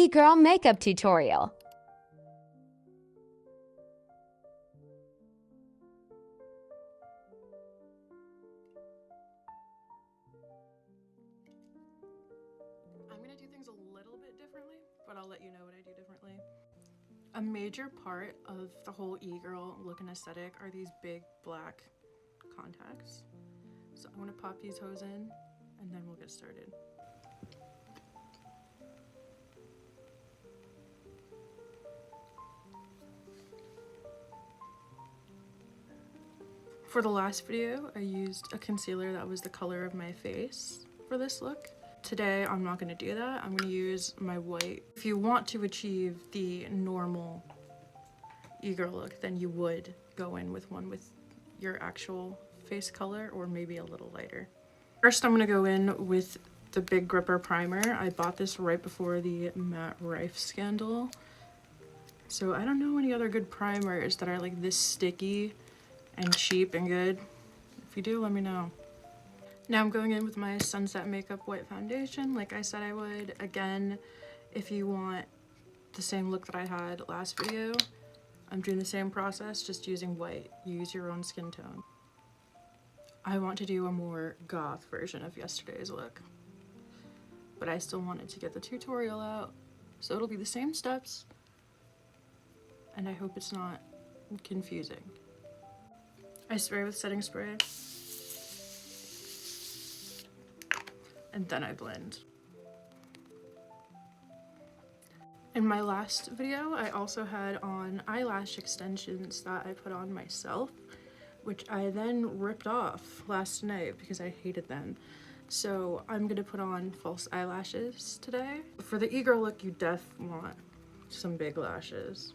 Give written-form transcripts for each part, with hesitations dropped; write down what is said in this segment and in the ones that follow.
e-girl makeup tutorial. I'm gonna do things a little bit differently, but I'll let you know what I do differently. A major part of the whole e-girl look and aesthetic are these big black contacts. So I'm gonna pop these hoes in and then we'll get started. For the last video, I used a concealer that was the color of my face for this look. Today, I'm not gonna do that. I'm gonna use my white. If you want to achieve the normal e-girl look, then you would go in with one with your actual face color or maybe a little lighter. First, I'm gonna go in with the Big Gripper primer. I bought this right before the Matte Rife scandal. So I don't know any other good primers that are like this sticky and cheap and good. If you do, let me know. Now I'm going in with my Sunset Makeup White Foundation, like I said I would. Again, if you want the same look that I had last video, I'm doing the same process, just using white. Use your own skin tone. I want to do a more goth version of yesterday's look, but I still wanted to get the tutorial out, so it'll be the same steps, and I hope it's not confusing. I spray with setting spray, and then I blend. In my last video, I also had on eyelash extensions that I put on myself, which I then ripped off last night because I hated them. So I'm gonna put on false eyelashes today. For the e-girl look, you want some big lashes.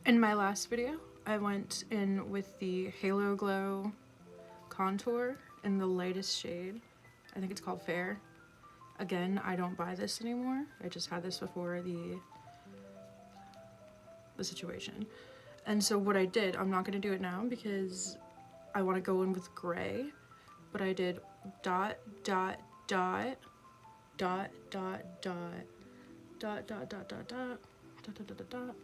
In my last video, I went in with the Halo Glow contour in the lightest shade. I think it's called Fair. Again, I don't buy this anymore. I just had this before the situation. And so what I did, I'm not gonna do it now because I wanna go in with gray, but I did dot, dot, dot, dot, dot, dot, dot, dot, dot, dot, dot, dot, dot, dot, dot.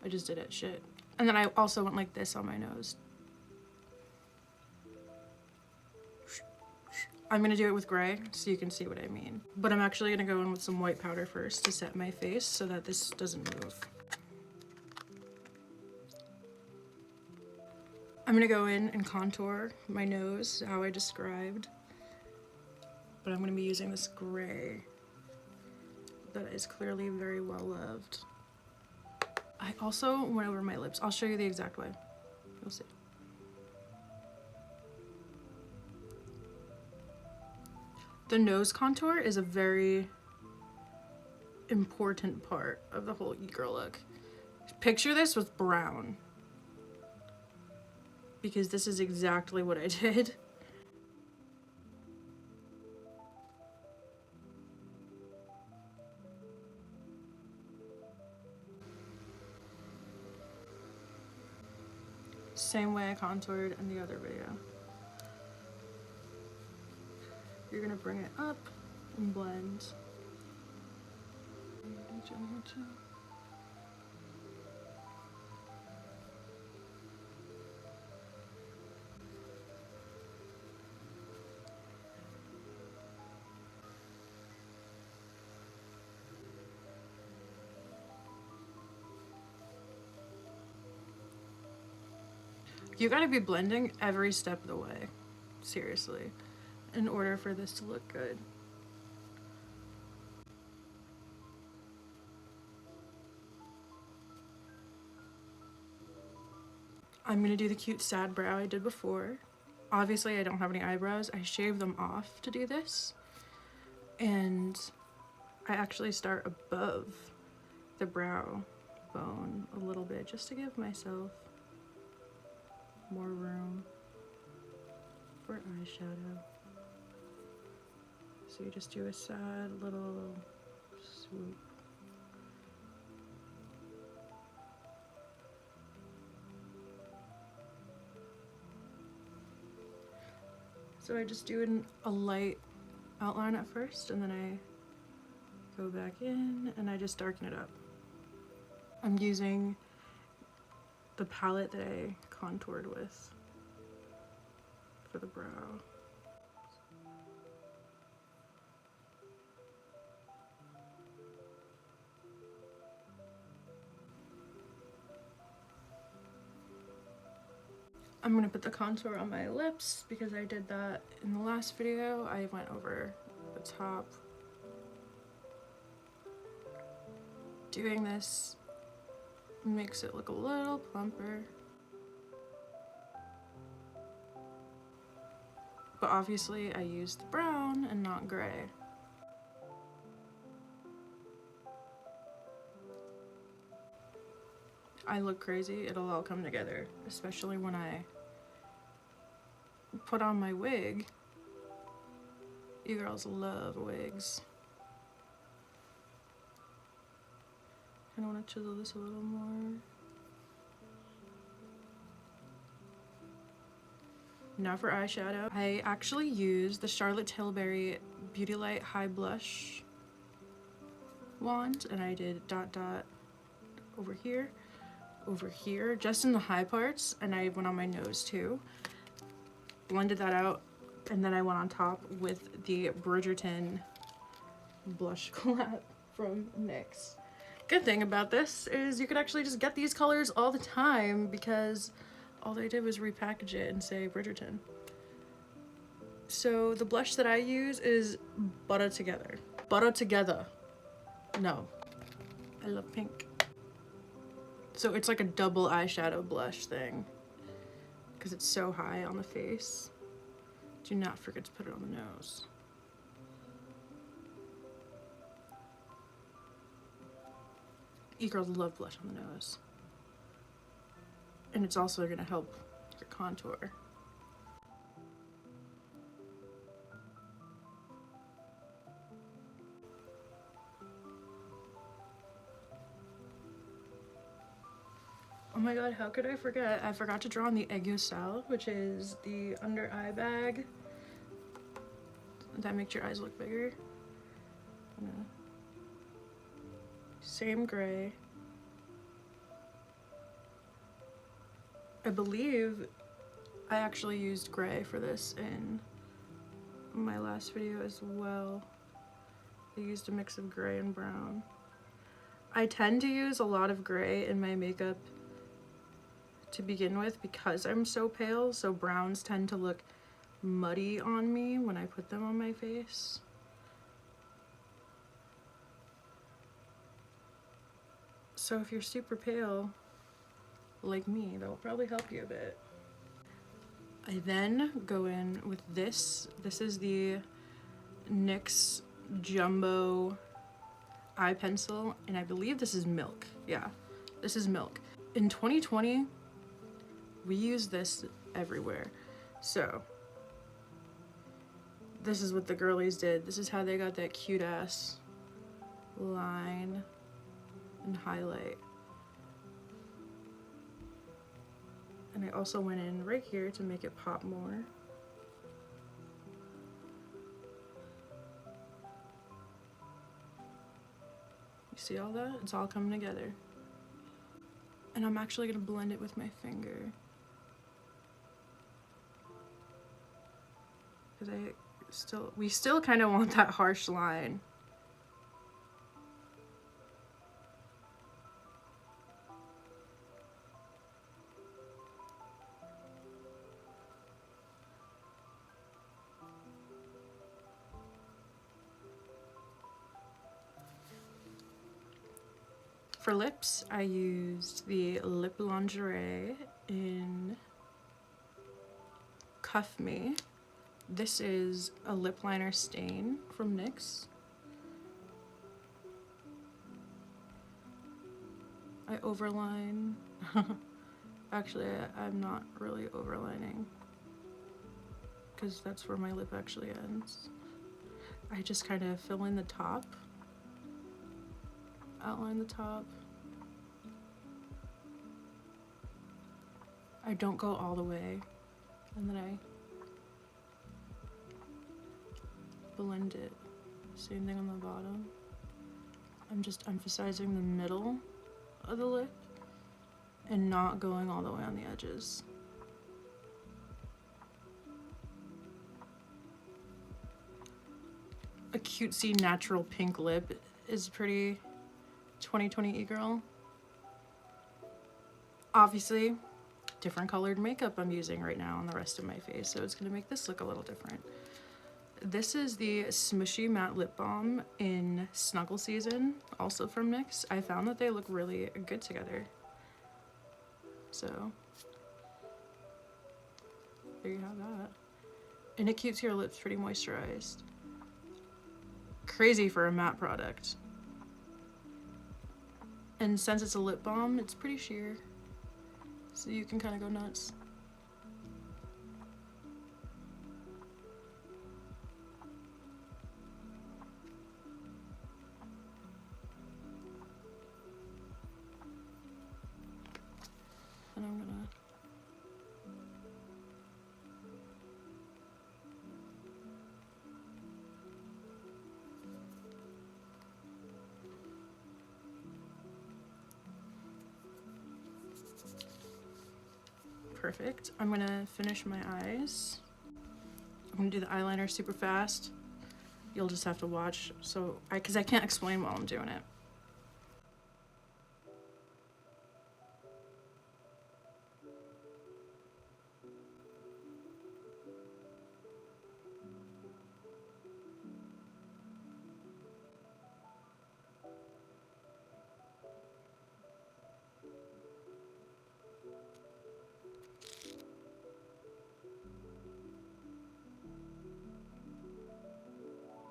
I just did it, shit. And then I also went like this on my nose. I'm gonna do it with gray so you can see what I mean. But I'm actually gonna go in with some white powder first to set my face so that this doesn't move. I'm gonna go in and contour my nose, how I described. But I'm gonna be using this gray that is clearly very well loved. I also went over my lips. I'll show you the exact way. You'll see. The nose contour is a very important part of the whole e-girl look. Picture this with brown, because this is exactly what I did. Same way I contoured in the other video. You're gonna bring it up and blend. You gotta be blending every step of the way, seriously, in order for this to look good. I'm gonna do the cute sad brow I did before. Obviously I don't have any eyebrows. I shaved them off to do this. And I actually start above the brow bone a little bit just to give myself more room for eyeshadow. So you just do a sad little swoop. So I just do a light outline at first, and then I go back in and I just darken it up. I'm using the palette that I contoured with for the brow. I'm gonna put the contour on my lips because I did that in the last video. I went over the top. Doing this makes it look a little plumper. But obviously I used brown and not gray. I look crazy, it'll all come together, especially when I put on my wig. You girls love wigs. I want to chisel this a little more. Now for eyeshadow. I actually used the Charlotte Tilbury Beauty Light High Blush wand, and I did dot dot over here, just in the high parts, and I went on my nose too. Blended that out, and then I went on top with the Bridgerton blush collab from NYX. Good thing about this is you could actually just get these colors all the time because all they did was repackage it and say Bridgerton. So the blush that I use is Butta Together. Butta Togetha. No. I love pink. So it's like a double eyeshadow blush thing because it's so high on the face. Do not forget to put it on the nose. You girls love blush on the nose. And it's also gonna help your contour. Oh my god, how could I forget? I forgot to draw on the aiguille, which is the under eye bag that makes your eyes look bigger. Same gray. I believe I actually used gray for this in my last video as well. I used a mix of gray and brown. I tend to use a lot of gray in my makeup to begin with because I'm so pale, so browns tend to look muddy on me when I put them on my face. So if you're super pale, like me, that will probably help you a bit. I then go in with this. This is the NYX Jumbo eye pencil, and I believe this is Milk. Yeah, this is Milk. In 2020, we use this everywhere. So this is what the girlies did. This is how they got that cute ass line and highlight. And I also went in right here to make it pop more. You see all that? It's all coming together. And I'm actually gonna blend it with my finger. Because we still kind of want that harsh line. For lips, I used the Lip Lingerie in Cuff Me. This is a lip liner stain from NYX. I overline. Actually, I'm not really overlining because that's where my lip actually ends. I just kind of fill in the top, outline the top. I don't go all the way, and then I blend it. Same thing on the bottom. I'm just emphasizing the middle of the lip and not going all the way on the edges. A cutesy natural pink lip is pretty 2020 e-girl. Obviously, different colored makeup I'm using right now on the rest of my face, so it's gonna make this look a little different. This is the Smushy Matte Lip Balm in Snuggle Season, also from NYX. I found that they look really good together. So, there you have that. And it keeps your lips pretty moisturized. Crazy for a matte product. And since it's a lip balm, it's pretty sheer. So you can kind of go nuts. And I'm gonna perfect. I'm gonna finish my eyes. I'm gonna do the eyeliner super fast. You'll just have to watch, because I can't explain while I'm doing it.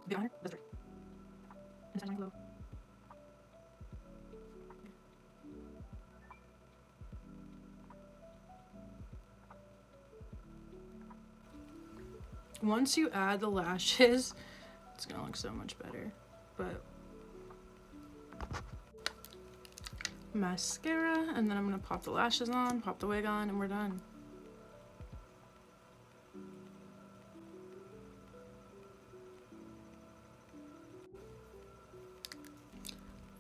The eyeliner, that's right. And it's glow. Once you add the lashes, it's gonna look so much better. But mascara, and then I'm gonna pop the lashes on, pop the wig on, and we're done.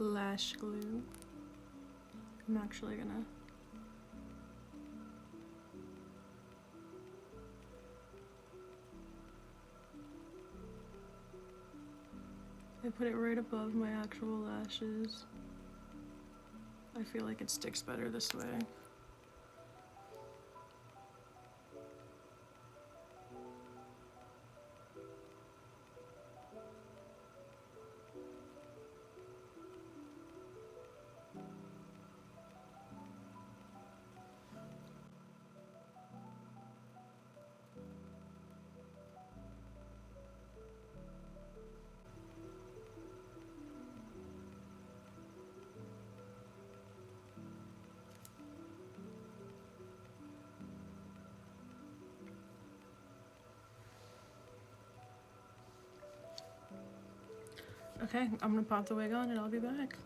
Lash glue. I'm actually gonna I put it right above my actual lashes. I feel like it sticks better this way. Okay, I'm gonna pop the wig on and I'll be back.